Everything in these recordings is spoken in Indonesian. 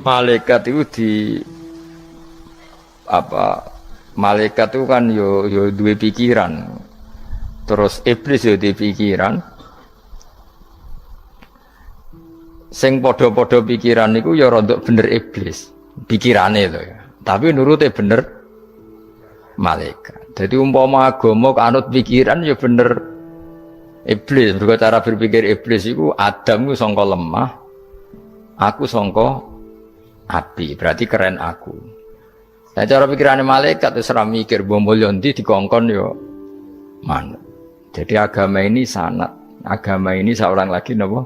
Malaikat itu apa? Malaikat itu kan yo duwe pikiran. Terus iblis yo duwe pikiran. Sing padha-padha pikiran niku ya rada bener iblis. Pikirane lho ya. Tapi nurute bener malaikat. Jadi umpama agama kanut pikiran ya bener iblis. Mergo cara berpikir iblis iku Adam ku sangka lemah, aku sangka api. Berarti keren aku. Nah cara pikirane malaikat wis ora mikir mbok mulya ndi dikongkon ya manut. Jadi agama ini sanad. Agama ini seorang lagi napa?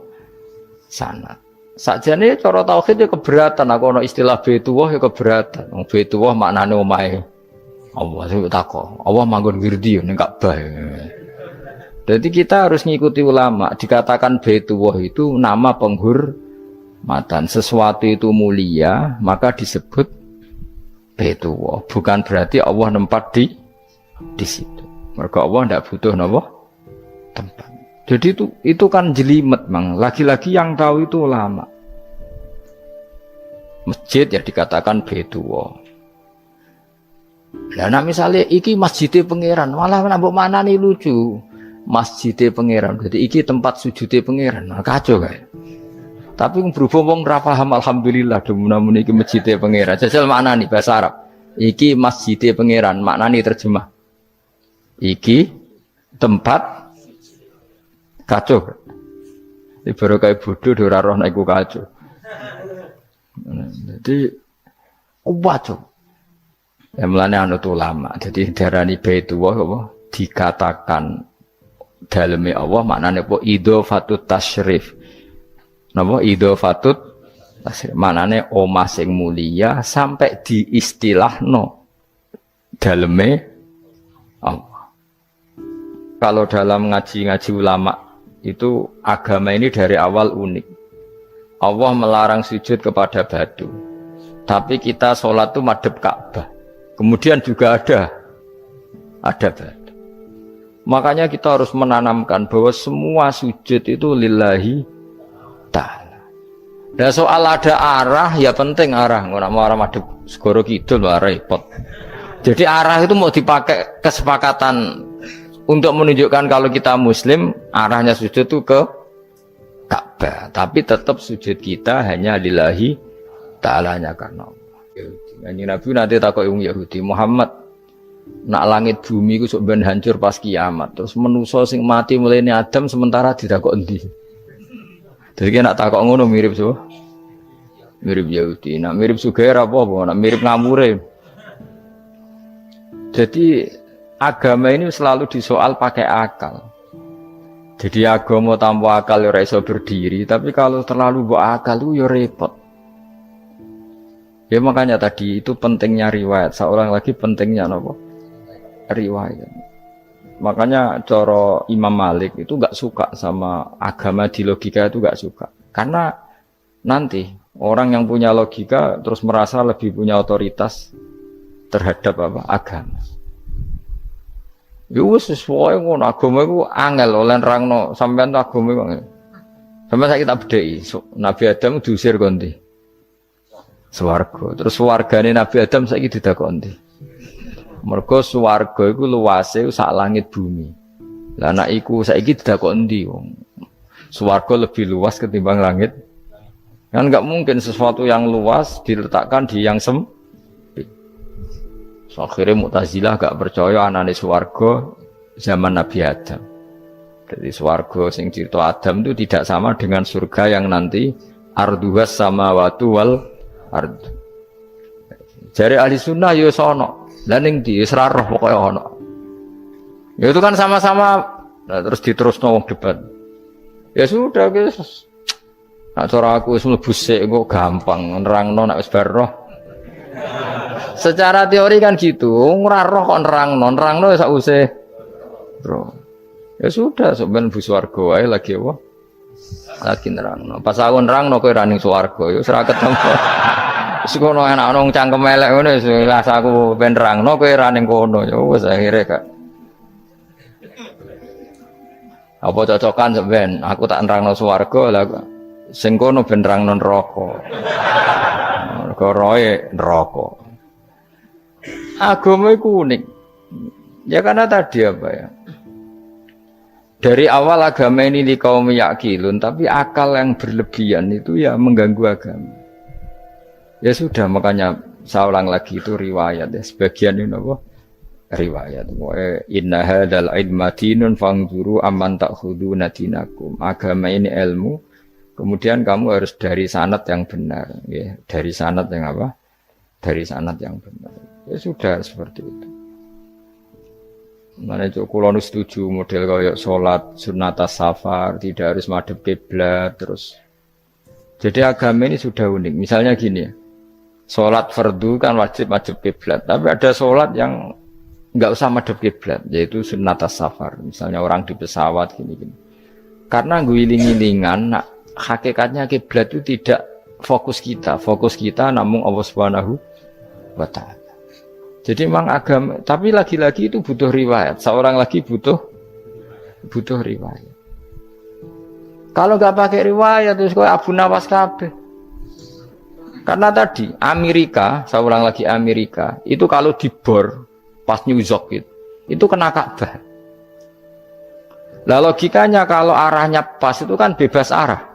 Sanad. Sakjane cara tauhid ya keberatan, aku ana istilah Baitullah ya keberatan. Wong Baitullah maknane omahe Allah sing takok. Allah manggon wirdi ning Ka'bah. Jadi kita harus ngikuti ulama. Dikatakan Baitullah itu nama penghormatan. Sesuatu itu mulia, maka disebut Baitullah. Bukan berarti Allah nempat di situ. Mergo Allah ndak butuh napa? Tempat. Jadi itu kan jelimet, Mang. Lagi-lagi yang tahu itu ulama. Masjid ya dikatakan Baitullah. Lah nek misale iki masjidé pangeran, malah nek mbok manani lucu. Masjidé pangeran. Jadi iki tempat sujudé pangeran. Nah, kacau kae. Tapi berhubung wong ora paham alhamdulillah demun iki masjidé pangeran. Jajal maknani bahasa Arab. Iki masjidé pangeran, maknani terjemah. Iki tempat kacau. Baru kayak bodoh ora roh nek iku kacau. Jadi kacau. Ya mulane anut ulama. Jadi darani Baitullah apa dikatakan daleme Allah maknane apa idhofatut tasyrif. Napa idhofatut tasyrif maknane omah sing mulia sampai diistilahno daleme Allah. Kalau dalam ngaji-ngaji ulama itu agama ini dari awal unik. Allah melarang sujud kepada batu. Tapi kita sholat itu madhep Ka'bah. Kemudian juga ada batu. Makanya kita harus menanamkan bahwa semua sujud itu lillahi ta'ala. Dan soal ada arah ya penting arah. Nggak mau arah madhep segoro kidul lah repot. Jadi arah itu mau dipakai kesepakatan untuk menunjukkan kalau kita muslim arahnya sujud itu ke Ka'bah, tapi tetap sujud kita hanya lillahi ta'alanya karena Allah. Nabi nanti takut wong Yahudi, Muhammad nak langit bumi ku sok ben hancur pas kiamat. Terus manusa sing mati mulai Adam sementara ditakok endi. Jadi nak takok ngono mirip so. Mirip Yahudi. Nak mirip Sugair apa? Nak mirip ngamure. Jadi agama ini selalu disoal pakai akal. Jadi agama tanpa akal ya iso berdiri, tapi kalau terlalu bawa akal itu ya repot. Ya makanya tadi itu pentingnya riwayat. Seorang lagi pentingnya apa? Riwayat. Makanya cara Imam Malik itu enggak suka sama agama di logika itu enggak suka. Karena nanti orang yang punya logika terus merasa lebih punya otoritas terhadap apa? Agama. Ya wis sesuai ngono agama iku angel oleh nerangno sampean agama iku. Sampeyan saiki tak bedheki, Nabi Adam diusir kondi. Swarga. Terus swargane Nabi Adam saiki didakon ndi? Mergo swarga iku luase sak langit bumi. Lah nek iku saiki didakon ndi wong? Swarga lebih luas ketimbang langit. Kan enggak mungkin sesuatu yang luas diletakkan di yang sempit. Akhirnya Mu'tazilah gak percaya anane swarga zaman Nabi Adam. Jadi swarga sing cerita Adam itu tidak sama dengan surga yang nanti arduhas samawati wal ard. Jare ahli sunnah ya sono. Lah ning ndi wis ra roh pokoke ono. Ya itu kan sama-sama nah, terus diterusno wong debat. Ya sudah guys. Nak cara aku wis mlebu sik kok gampang nerangno nek wis bar roh. Secara teori kan gitu, ora roh kok nerangno sak usih. Bro. Ya sudah, sampeyan bu swarga wae lagi apa? Lagi nerangno. Pas aku nerangno kowe ra ning swarga, ya wis ra ketemu. Wis kono enak nang cangkem elek ngono wis aku ben nerangno kowe ra ning kono, ya wis akhire gak. Apa cocokan sampeyan? Aku tak nerangno swarga lah. Sing kono ben nerangno neraka. Roe neraka. Agama itu unik. Ya karena tadi apa ya? Dari awal agama ini di kaum yakilun, tapi akal yang berlebihan itu ya mengganggu agama. Ya sudah, makanya saya ulang lagi itu riwayat ya. Sebagian ini apa? Riwayat. Inna hadzal ilma dinun fangzuru amman ta'khuduna dinakum. Agama ini ilmu. Kemudian kamu harus dari sanad yang benar, ya. Dari sanad yang apa? Dari sanad yang benar. Ya sudah seperti itu. Mana itu kulo setuju model kayak sholat sunat safar tidak harus madhep kiblat terus. Jadi agama ini sudah unik. Misalnya gini ya, sholat fardu kan wajib madhep kiblat, tapi ada sholat yang nggak usah madhep kiblat, yaitu sunat safar. Misalnya orang di pesawat gini-gini. Karena guling-gilingan, nah, hakikatnya kiblat itu tidak fokus kita namun Allah Subhanahu wa Ta'ala. Jadi memang agama, tapi lagi-lagi itu butuh riwayat. Seorang lagi butuh riwayat. Kalau nggak pakai riwayat terus kau Abu Nawas kabeh. Karena tadi Amerika, seorang lagi Amerika, itu kalau dibor pas New York itu kena Ka'bah. Lah logikanya kalau arahnya pas itu kan bebas arah.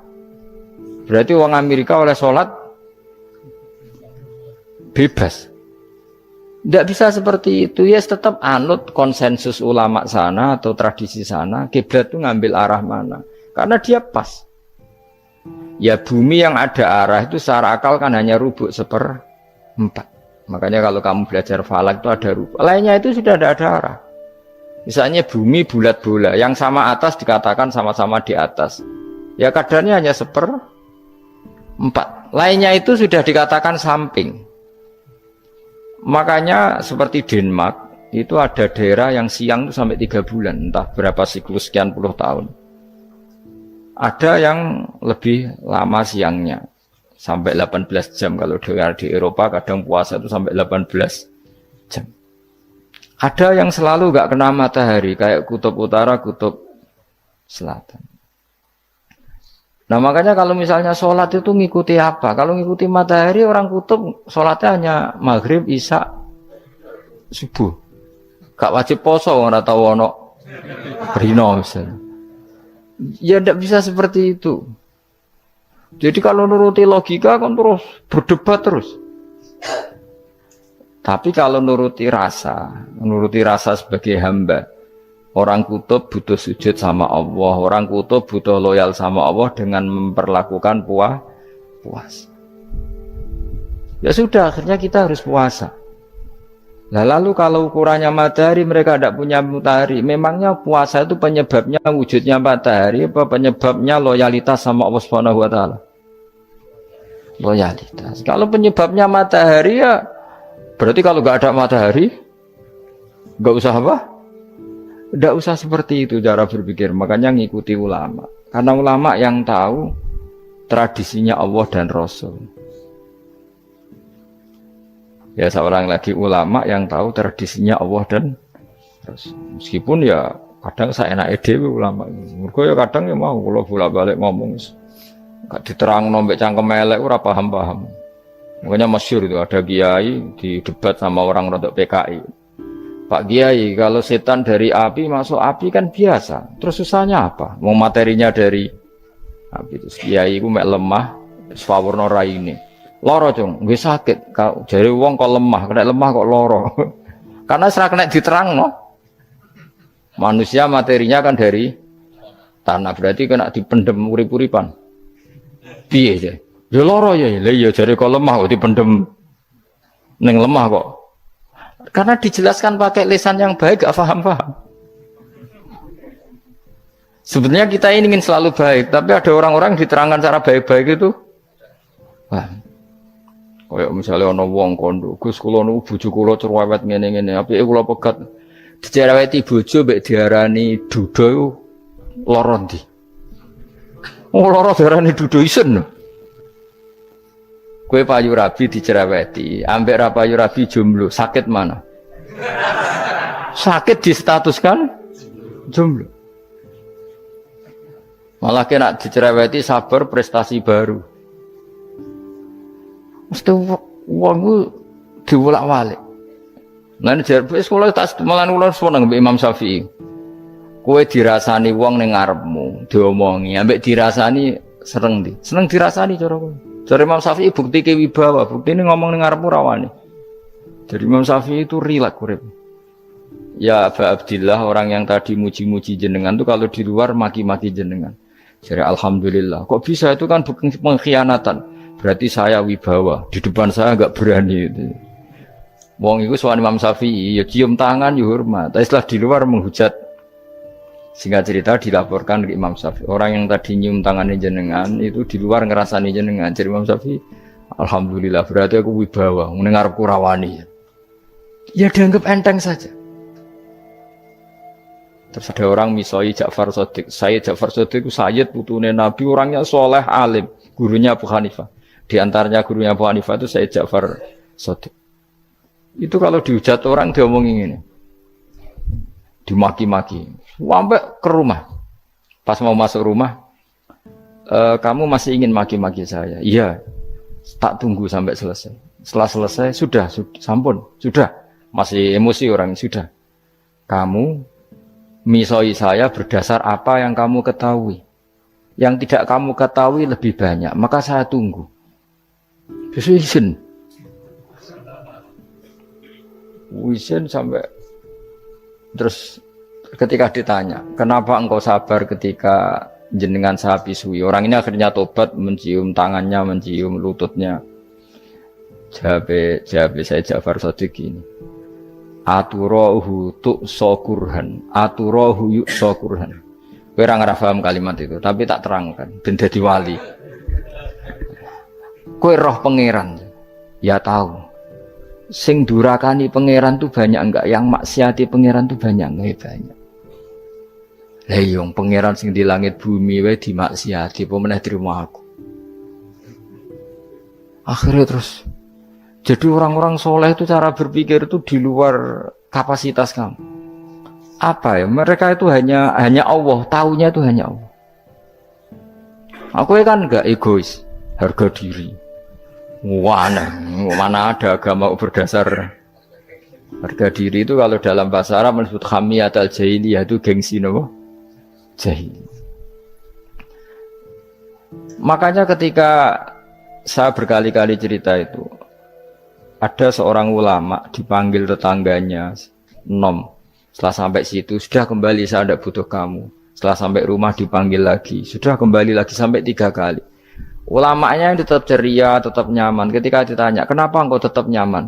Berarti orang Amerika oleh sholat bebas. Tidak bisa seperti itu, ya tetap anut konsensus ulama sana atau tradisi sana, kiblat itu ngambil arah mana, karena dia pas. Ya bumi yang ada arah itu secara akal kan hanya rubuk 1/4. Makanya kalau kamu belajar falak itu ada rubuk, lainnya itu sudah tidak ada arah. Misalnya bumi bulat bola, yang sama atas dikatakan sama-sama di atas, ya kadarnya hanya 1/4. Lainnya itu sudah dikatakan samping. Makanya seperti Denmark itu ada daerah yang siang itu sampai 3 bulan, entah berapa siklus sekian puluh tahun. Ada yang lebih lama siangnya sampai 18 jam. Kalau di Eropa kadang puasa itu sampai 18 jam. Ada yang selalu nggak kena matahari kayak kutub utara, kutub selatan. Nah makanya kalau misalnya sholat itu ngikuti apa? Kalau ngikuti matahari orang kutub sholatnya hanya maghrib, isya, subuh. Gak wajib poso orang tahu ono rino misalnya. Ya tidak bisa seperti itu. Jadi kalau nuruti logika kan terus berdebat terus. Tapi kalau nuruti rasa sebagai hamba. Orang kutub butuh sujud sama Allah, orang kutub butuh loyal sama Allah dengan memperlakukan puasa. Ya sudah, akhirnya kita harus puasa. Nah, lalu kalau ukurannya matahari, mereka tidak punya matahari. Memangnya puasa itu penyebabnya wujudnya matahari, apa penyebabnya loyalitas sama Allah Subhanahu wa Ta'ala? Loyalitas. Kalau penyebabnya matahari ya, berarti kalau nggak ada matahari, nggak usah apa? Tidak usah seperti itu cara berpikir, makanya ngikuti ulama. Karena ulama yang tahu tradisinya Allah dan Rasul. Ya seorang lagi ulama yang tahu tradisinya Allah dan Rasul. Meskipun ya kadang saya enak dewe ulama. Mergo ya kadang ya mau kalau bolak-balik ngomong. Gak diterang nombek cangkem elek ora paham-paham. Makanya masyhur itu ada kiai di debat sama orang rodok PKI. Pak Kiai, kalau setan dari api masuk api kan biasa. Terus susahnya apa? Mau materinya dari api itu. Kiai itu mek lemah, sawurna raine. Loro cung, nggih sakit. Jare wong kok lemah, kena lemah kok loro. Karena serak kena diterangno. Manusia materinya kan dari tanah, berarti kena dipendem urip-uripan. Piye ya? Ya loro ya, lha ya jare kok lemah kok dipendem ning lemah kok. Karena dijelaskan pakai lisan yang baik, gak paham-paham. Sebenarnya kita ini ingin selalu baik, tapi ada orang-orang diterangkan cara baik-baik itu. Wah, kayak misalnya ono wong kondo, Gus kula nu bojo kula cerewet ngene-ngene, apike kula pegat dicereweti bojo mbek diarani duda iku lara ndi? Oh lara diarani duda isen. Kue payu rabi dicereweti, ambek ra payu rabi jomblo, sakit mana? Sakit distatuskan jomblo. Malah kena dicereweti sabar prestasi baru. Mesti wong ku diwolak-walik. Lan jar wis kula tak malan kula seneng mbek Imam Syafi'i. Kowe dirasani wong ning ngarepmu, diomongi, ambek dirasani seneng ndi? Seneng dirasani cara kowe. Jare Imam Syafi'i bukti ke wibawa, buktine ngomong ning ngarepmu rawani. Jadi Imam Syafi'i itu rileks urip. Ya Aba Abdillah, orang yang tadi muji-muji jenengan tuh kalau di luar maki-maki jenengan. Jadi alhamdulillah. Kok bisa itu kan bukan pengkhianatan. Berarti saya wibawa, di depan saya enggak berani itu. Wong iku sowan Imam Syafi'i, ya cium tangan ya hormat. Tapi setelah di luar menghujat. Singkat cerita dilaporkan ke Imam Syafi'i. Orang yang tadi nyium tangannya jenengan itu di luar ngerasani jenengan. Jadi Imam Syafi'i, alhamdulillah berarti aku wibawa, mendengarku rawani. Ya dianggap enteng saja. Terus ada orang misoi Ja'far Shadiq. Sayyid Ja'far Shadiq itu Sayyid putune Nabi, orangnya soleh alim, gurunya Abu Hanifah. Di antaranya gurunya Abu Hanifah itu Sayyid Ja'far Shadiq. Itu kalau dihujat orang diomongin ini, dimaki-maki, sampai ke rumah. Pas mau masuk rumah, kamu masih ingin maki-maki saya? Iya, tak tunggu sampai selesai. Setelah selesai, sudah, sampun, sudah. Masih emosi orang, sudah. Kamu misoi saya berdasar apa yang kamu ketahui. Yang tidak kamu ketahui lebih banyak, maka saya tunggu. Besok izin. Izin sampai terus ketika ditanya, kenapa engkau sabar ketika jenengan saya pisui? Orang ini akhirnya tobat, mencium tangannya, mencium lututnya. Jawab saya Ja'far Shadiq ini. Aturahu tu'sokurhan, aturahu yu'sokurhan. Kowe ora ngrafaham kalimat itu, tapi tak terangkan ben dadi wali. Kowe roh pangeran. Ya tahu. Sing durakani pangeran tuh banyak enggak? Yang maksiati pangeran tuh banyak enggak? Banyak. Lah yo pangeran sing di langit bumi wae dimaksiati, apa meneh terima aku. Akhirnya terus jadi orang-orang soleh itu cara berpikir itu di luar kapasitas kamu. Apa ya? Mereka itu hanya Allah, taunya itu hanya Allah. Aku kan enggak egois, harga diri. Mana ada agama berdasar harga diri itu kalau dalam bahasa Arab disebut hamiyat al-jahiliyah, itu gengsi nopo? Jahil. Makanya ketika saya berkali-kali cerita itu, ada seorang ulama dipanggil tetangganya, nom. Setelah sampai situ, sudah kembali, saya tidak butuh kamu. Setelah sampai rumah dipanggil lagi, sudah kembali lagi sampai 3 kali. Ulamanya tetap ceria, tetap nyaman. Ketika ditanya, kenapa engkau tetap nyaman?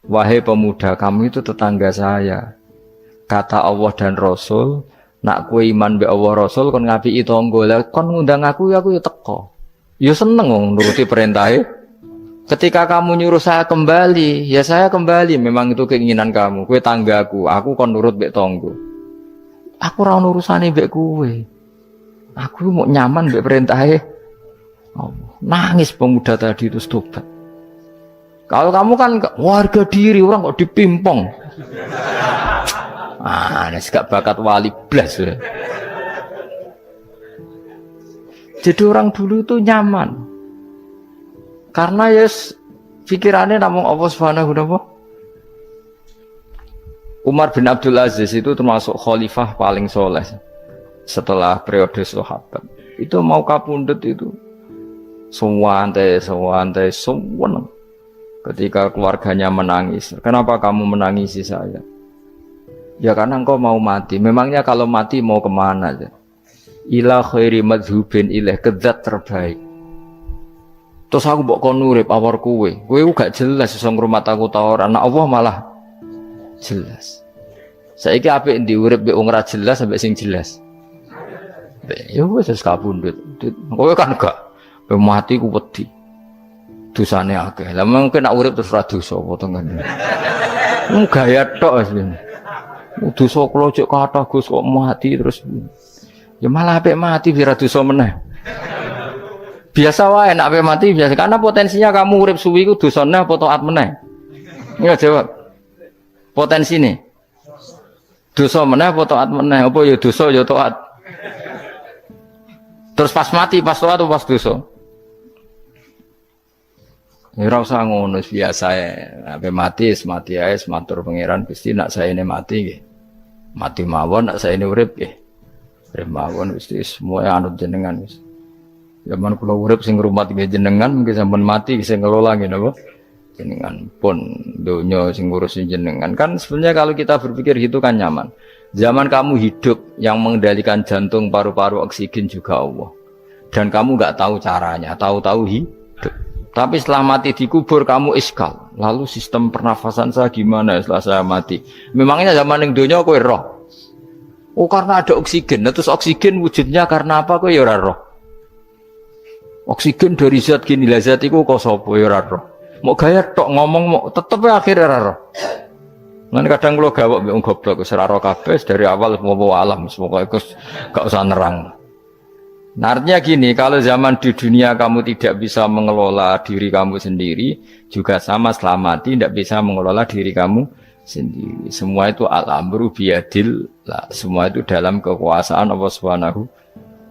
Wahai pemuda, kamu itu tetangga saya. Kata Allah dan Rasul, nak kue iman be Allah Rasul, kon ngapi tangga, kon ngundang aku ya teko. Ya seneng nuruti perintahnya. Ketika kamu nyuruh saya kembali, ya saya kembali. Memang itu keinginan kamu. Kue tanggaku, aku kon nurut be tangga. Aku ora urusane be kue. Aku mau nyaman be perintahnya. Nangis pemuda tadi itu tobat. Kalau kamu kan warga diri, orang kok dipimpong. Nes gak bakat wali blas ya. Jadi orang dulu itu nyaman. Karena yes pikirannya namung Allah Subhanahu wa ta'ala. Umar bin Abdul Aziz itu termasuk khalifah paling soleh setelah periode sahabat. Itu mau kapundhut itu Sewantai. Ketika keluarganya menangis, kenapa kamu menangisi saya? Ya karena engkau mau mati. Memangnya kalau mati mau kemana aja? Ila khairi madhubin ilaih, ke zat terbaik. Terus aku mbok kon urip awar kowe gak jelas iso ngrumat aku ta ora. Nah Allah malah jelas. Saiki apik ndi urip mbek wong ora jelas sampai sing jelas. Ya wis kapundhut. Kowe kan gak mati ku wedi. Dosane akeh. Lah mungkin nek urip terus ra dosa apa to ngene. Gaya tok asline. Dosa kula cek kathah Gus kok mati terus. Ya malah apik mati biar dosa meneh. Biasa wae nek apik mati biasa karena potensinya kamu urip suwi ku dosane apa taat meneh. Ya jawab. Potensine. Dosa meneh apa taat meneh? Apa ya dosa ya taat. Terus pas mati, pas tua atau pas dosa? Ya ora usah ngono biasa ya. Sampai mati ae matur pangeran Gusti nak saya ini mati nggih. Mati mawon nak saya ini urip nggih. Urip mawon Gusti semua anut jenengan wis. Zaman kula urip sing ngrumat nggih jenengan mungkin sampean mati sing ngelola nggih napa? Jenengan pun donya sing ngurusin jenengan. Kan sebenarnya kalau kita berpikir gitu kan nyaman. Zaman kamu hidup yang mengendalikan jantung, paru-paru, oksigen juga Allah. Dan kamu enggak tahu caranya, tahu-tahu hidup. Tapi setelah mati dikubur kamu iskal. Lalu sistem pernafasan saya gimana setelah saya mati? Memangnya zaman yang dunia kowe roh. Oh karena ada oksigen. Nah, terus oksigen wujudnya karena apa kowe ya ora roh. Oksigen dari zat gini lah zat iku kok sapa ya ora roh. Mau gaya tok ngomong mau tetep akhirnya ora roh. Lan kadang kula gawok mbek wong goblok wis ora roh kabeh dari awal semua alam semoga iku gak usah nerang. Nah, artinya gini, kalau zaman di dunia kamu tidak bisa mengelola diri kamu sendiri, juga sama setelah mati tidak bisa mengelola diri kamu sendiri. Semua itu al-amru biyadil, semua itu dalam kekuasaan Allah Subhanahu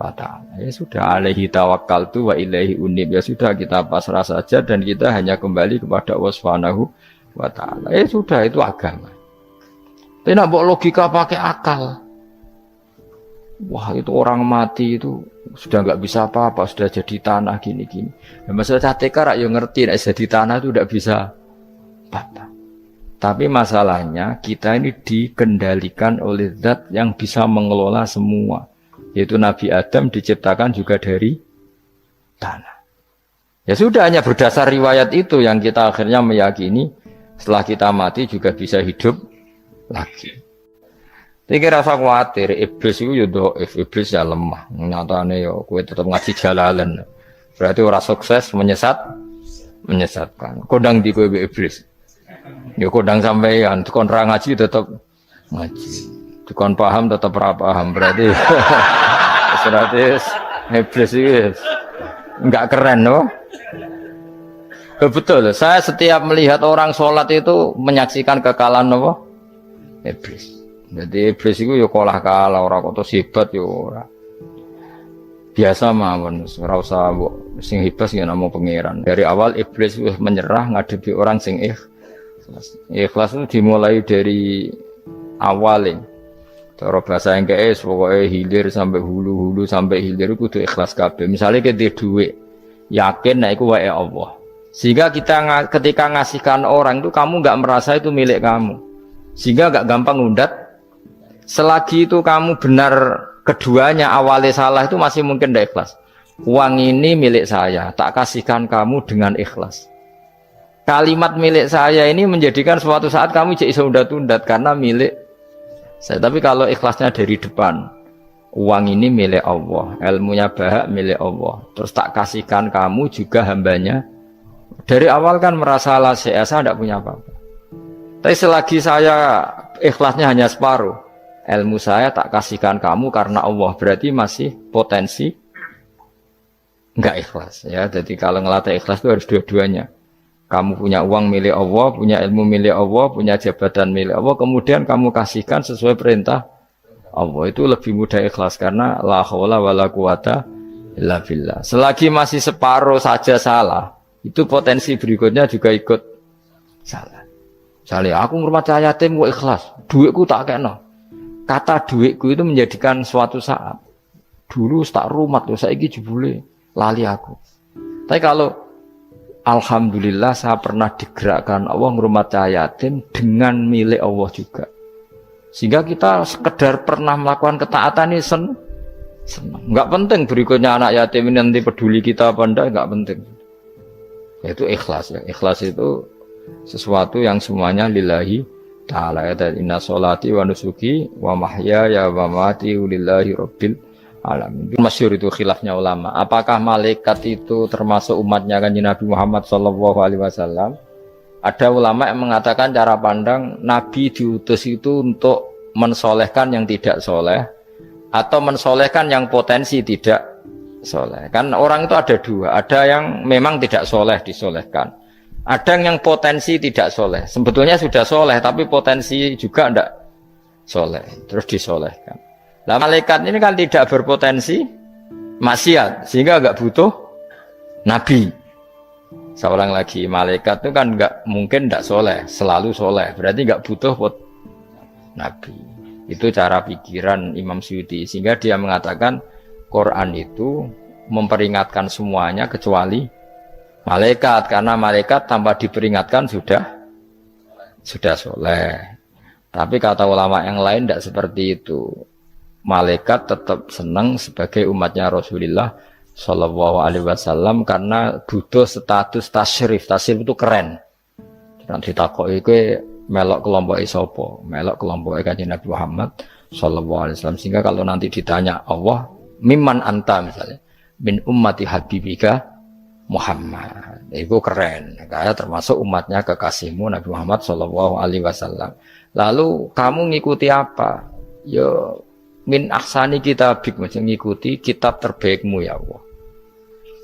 wa ta'ala. Ya sudah, alaihi tawakkaltu wa ilaihi unib. Ya sudah, kita pasrah saja dan kita hanya kembali kepada Allah Subhanahu wa ta'ala. Ya sudah, itu agama. Tapi nak bawa logika pakai akal. Wah itu orang mati itu sudah nggak bisa apa-apa, sudah jadi tanah gini-gini. Nah, masalah catekar rak yang ngerti, nah, jadi tanah itu tidak bisa apa-apa. Tapi masalahnya kita ini dikendalikan oleh zat yang bisa mengelola semua. Yaitu Nabi Adam diciptakan juga dari tanah. Ya sudah hanya berdasar riwayat itu yang kita akhirnya meyakini setelah kita mati juga bisa hidup lagi. Iki rasa khawatir, iblis itu ya dhaif, iblis ya lemah. Nyatane ya kowe tetep ngaji jalalan. Berarti ora sukses menyesatkan. Kodang di kowe iblis. Ya kodang sampean, kon ra ngaji tetep ngaji. Kon paham tetep ora paham. Berarti iblis itu enggak keren loh. Betul, saya setiap melihat orang sholat itu menyaksikan kekalahan apa? Iblis. Jadi iblis itu ya kalah ora kok hebat ya ora. Biasa mawon, ora usah sing hebat ya namung pangeran. Dari awal iblis wis menyerah ngadepi orang sing ikhlas. Ikhlas itu dimulai dari awal. Cara bahasa Inggris pokoknya hilir sampai hulu sampai hilir itu kudu ikhlas kabeh. Misalnya kita duit, yakin nek iku wae Allah. Sehingga kita ketika ngasihkan orang itu kamu enggak merasa itu milik kamu. Sehingga enggak gampang ngundat. Selagi itu kamu benar keduanya awalnya salah itu masih mungkin tidak ikhlas. Uang ini milik saya, tak kasihkan kamu dengan ikhlas. Kalimat milik saya ini menjadikan suatu saat kamu jadi undat-undat karena milik saya. Tapi kalau ikhlasnya dari depan, uang ini milik Allah, ilmunya bahak milik Allah. Terus tak kasihkan kamu juga hambanya. Dari awal kan merasa saya tidak punya apa-apa. Tapi selagi saya ikhlasnya hanya separuh. Ilmu saya tak kasihkan kamu karena Allah, berarti masih potensi enggak ikhlas ya. Jadi kalau ngelatih ikhlas itu harus dua-duanya. Kamu punya uang milik Allah, punya ilmu milik Allah, punya jabatan milik Allah, kemudian kamu kasihkan sesuai perintah Allah, itu lebih mudah ikhlas karena la haula wala quwata illa billah. Selagi masih separuh saja salah, itu potensi berikutnya juga ikut salah. Misalnya aku ngurmat yatim kok ikhlas, duitku tak kena. Kata duitku itu menjadikan suatu saat. Dulu tak rumat loh, saiki jebule lali aku. Tapi kalau alhamdulillah saya pernah digerakkan Allah ngurmat yatim dengan milik Allah juga. Sehingga kita sekedar pernah melakukan ketaatan ini senang. Enggak penting berikutnya anak yatim ini nanti peduli kita apa enggak, enggak penting. Itu ikhlas ya. Ikhlas itu sesuatu yang semuanya lillahi ta'ala. Inna sholati wa nusuki wa mahyaya wa mamati lillahi rabbil alamin. Masyhur itu khilafnya ulama. Apakah malaikat itu termasuk umatnya Kanjeng Nabi Muhammad sallallahu alaihi wasallam? Ada ulama yang mengatakan cara pandang Nabi diutus itu untuk mensolehkan yang tidak soleh atau mensolehkan yang potensi tidak soleh. Kan orang itu ada dua, ada yang memang tidak soleh disolehkan. Ada yang potensi tidak soleh, sebetulnya sudah soleh tapi potensi juga tidak soleh, terus disolehkan. Nah malaikat ini kan tidak berpotensi maksiat sehingga enggak butuh nabi. Seorang lagi malaikat itu kan enggak mungkin enggak soleh, selalu soleh. Berarti enggak butuh nabi. Itu cara pikiran Imam Suyuti. Sehingga dia mengatakan Quran itu memperingatkan semuanya kecuali malaikat. Karena malaikat tanpa diperingatkan sudah soleh. Tapi kata ulama yang lain tidak seperti itu. Malaikat tetap senang sebagai umatnya Rasulullah Shallallahu Alaihi Wasallam karena butuh status tasyrif. Tasyrif itu keren. Nanti ditakoki kowe melok kelompok isopo, melok kelompok Kanjeng Nabi Muhammad Shallallahu Alaihi Wasallam. Sehingga kalau nanti ditanya Allah, mimman anta misalnya, min ummati habibika Muhammad, itu keren. Kayak termasuk umatnya kekasihmu Nabi Muhammad Shallallahu Alaihi Wasallam. Lalu kamu ngikuti apa? Yo min ahsani kitabik, macam ngikuti kitab terbaikmu ya Allah.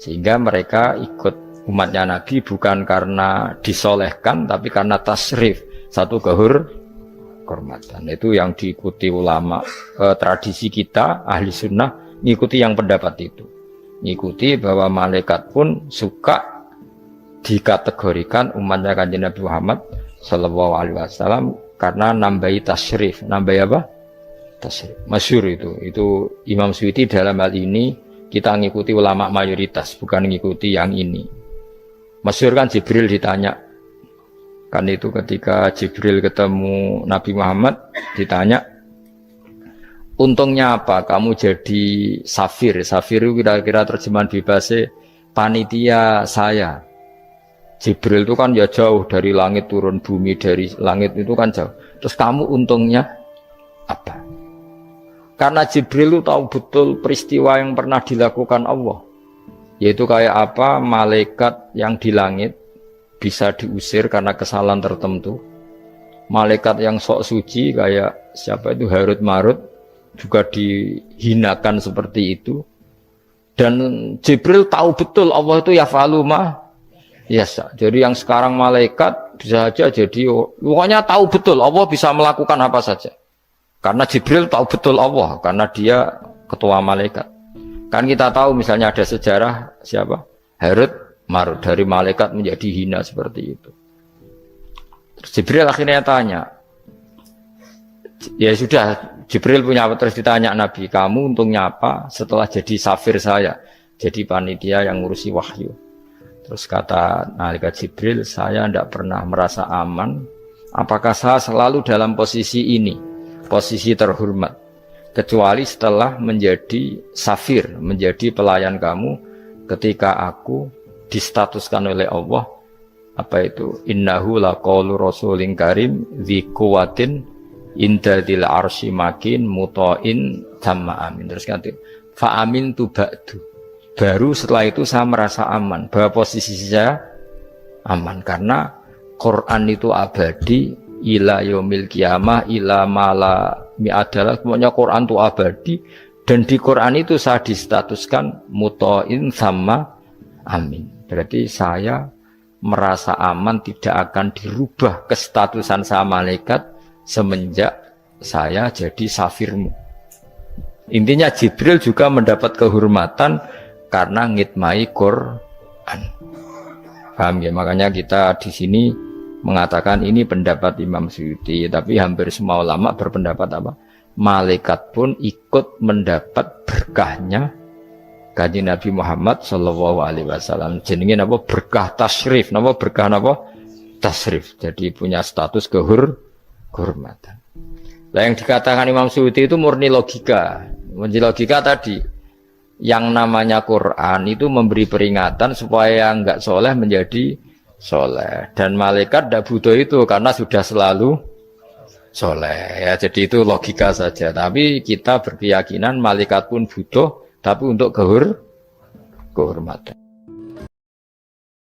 Sehingga mereka ikut umatnya Nabi bukan karena disolehkan, tapi karena tasrif, satu kehormatan. Itu yang diikuti ulama. Tradisi kita ahli sunnah ngikuti yang pendapat itu. Ngikuti bahwa malaikat pun suka dikategorikan umatnya Kanjeng Nabi Muhammad Sallallahu Alaihi Wasallam karena nambahi tasrif. Nambahi apa? Tasrif. Masyhur itu Imam Suyuti dalam hal ini kita ngikuti ulama mayoritas, bukan ngikuti yang ini. Masyhur kan Jibril ditanya, kan itu ketika Jibril ketemu Nabi Muhammad ditanya, untungnya apa kamu jadi safir? Safir itu kira-kira terjemahan bebasnya panitia saya. Jibril itu kan ya jauh dari langit turun bumi, dari langit itu kan jauh. Terus kamu untungnya apa? Karena Jibril itu tahu betul peristiwa yang pernah dilakukan Allah. Yaitu kayak apa malaikat yang di langit bisa diusir karena kesalahan tertentu. Malaikat yang sok suci kayak siapa itu Harut Marut juga dihinakan seperti itu. Dan Jibril tahu betul Allah itu yaf'alu ma yasha. Jadi yang sekarang malaikat bisa saja jadi pokoknya tahu betul Allah bisa melakukan apa saja. Karena Jibril tahu betul Allah, karena dia ketua malaikat. Kan kita tahu misalnya ada sejarah siapa? Harut Marut, dari malaikat menjadi hina seperti itu. Terus Jibril akhirnya tanya, ya sudah, Jibril punya apa? Terus ditanya Nabi, kamu untungnya apa setelah jadi safir saya, jadi panitia yang ngurusi wahyu? Terus kata malaikat Jibril, saya tidak pernah merasa aman. Apakah saya selalu dalam posisi ini, posisi terhormat, kecuali setelah menjadi safir, menjadi pelayan kamu, ketika aku distatuskan oleh Allah, apa itu? Innahu laqaulu rasulin karim dzi quwwatin inda dzil arsy makin muta'in tamma amin. Terus kata fa amin tu ba'du. Baru setelah itu saya merasa aman, bahwa posisi saya aman karena Quran itu abadi ila yaumil qiyamah ila mala mi'adalah. Semuanya Quran itu abadi dan di Quran itu saya distatuskan muta'in sama amin. Berarti saya merasa aman, tidak akan dirubah kestatusan saya malaikat semenjak saya jadi safirmu. Intinya Jibril juga mendapat kehormatan karena ngitmai Quran. Paham ya? Makanya kita di sini mengatakan ini pendapat Imam Suyuti, tapi hampir semua ulama berpendapat apa? Malaikat pun ikut mendapat berkahnya Kanjeng Nabi Muhammad Sallallahu Alaihi Wasallam. Jenenge napa? Berkah tasrif. Napa berkah napa? Tasrif. Jadi punya status kehormatan. Nah, yang dikatakan Imam Suyuti itu murni logika. Murni logika tadi. Yang namanya Quran itu memberi peringatan supaya enggak soleh menjadi soleh. Dan malaikat tidak butuh itu karena sudah selalu soleh. Ya, jadi itu logika saja. Tapi kita berkeyakinan malaikat pun butuh, tapi untuk kehormatan.